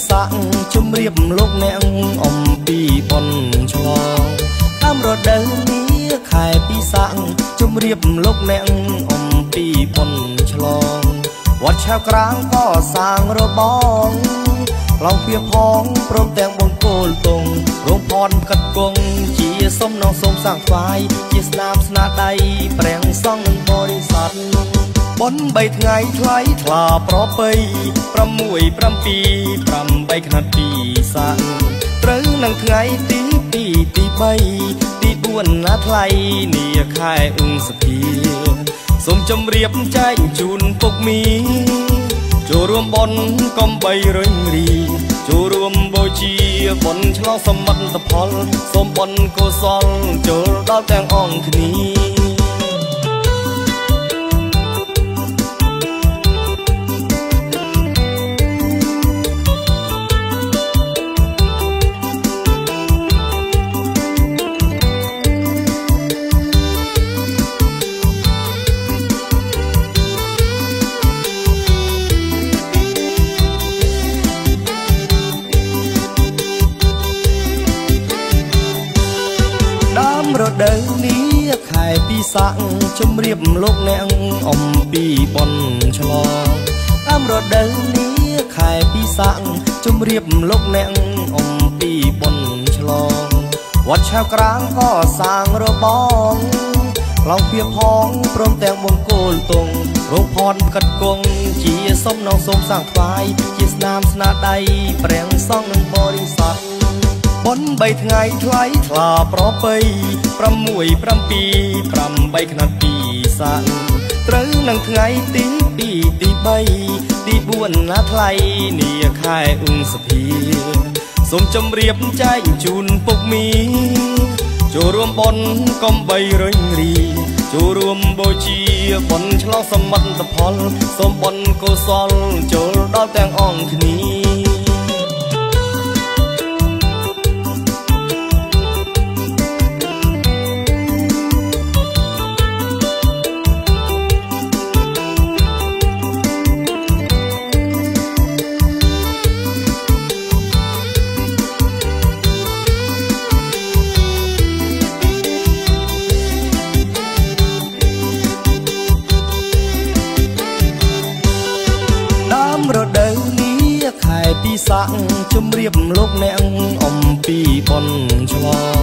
សាក់ជំរាបលោកអ្នកអំពីប៉ុនឆ្លងតាមរដូវនេះខែពិសាក់ជំរាបលោកអ្នកអំពីប៉ុនឆ្លងវត្តឆៅក្រាងក៏សាងរបងឡងពីផងព្រមទាំងបង្គោលទងរងផនកាត់គង់ជាសុំនងសូមសាងថ្វាយជាស្នាមស្នាដៃព្រះសង្ឃនឹងបរិស័ទបុណ្យ3ថ្ងៃថ្លៃថ្លាប្រពៃ6 7 8ខណទីសាក់ត្រូវនឹងថ្ងៃទី2ទី3ទី4ណាថ្លៃនាខែឧសភាសូមជម្រាបចែកជូនពុកមីចូលរួមបុណ្យកុំបីរញរីចូលរួមបូជាបុណ្យឆ្លងសមិទ្ធផលសូមបុណ្យកុសលចូលដល់ទាំងអង្គគ្នារដូវនេះខែពិសាក់ជំរាបលោកអ្នកអំពីប៉ុនឆ្លងតាមរដូវនេះខែពិសាក់ជំរាបលោកអ្នកអំពីប៉ុនឆ្លងវត្តឆៅក្រាងក៏សាងរបងឡងពីផងព្រមទាំងបង្គោលទងរងផនកាត់គង់ជាសុំនងសូមសាងថ្វាយជាស្នាមស្នាដៃព្រះសង្ឃនឹងបរិស័ទបុណ្យ3ថ្ងៃថ្លៃថ្លាប្រពៃ6 7 8ខណទីសាក់ត្រូវនឹងថ្ងៃទី2ទី3ទី4ណាថ្លៃនាខែឧសភាសូមជម្រាបចែកជូនពុកមីចូលរួមបុណ្យកុំបីរញរីចូលរួមបូជាបុណ្យឆ្លងសមិទ្ធផលសូមបុណ្យកុសលចូលដល់ទាំងអង្គគ្នារដូវនេះខែពិសាក់ជំរាបលោកអ្នកអំពីប៉ុនឆ្លង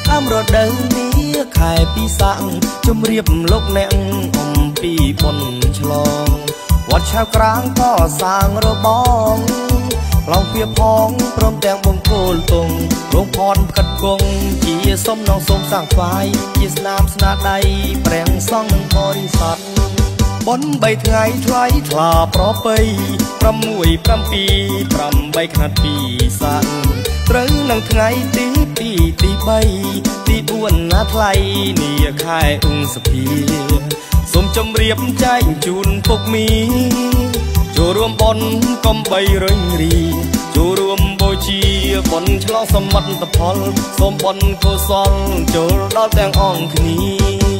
តាមរដូវនេះខែពិសាក់ជំរាបលោកអ្នកអំពីប៉ុនឆ្លងវត្តឆៅក្រាងក៏សាងរបងឡងពីផងព្រមទាំងបង្គោលទងរងផនកាត់គង់ជាសុំនងសូមសាងថ្វាយជាស្នាមស្នាដៃព្រះសង្ឃនឹងបរិស័ទបុណ្យ3ថ្ងៃថ្លៃថ្លាប្រពៃ6 7 8ខណទីសាក់ត្រូវនឹងថ្ងៃទី2ទី3ទី4ណាថ្លៃនាខែឧសភាសូមជម្រាបចែកជូនពុកមីចូលរួមបុណ្យកុំបីរញរីចូលរួមបូជាបុណ្យឆ្លងសមិទ្ធផលសូមបុណ្យកុសលចូលដល់ទាំងអង្គគ្នា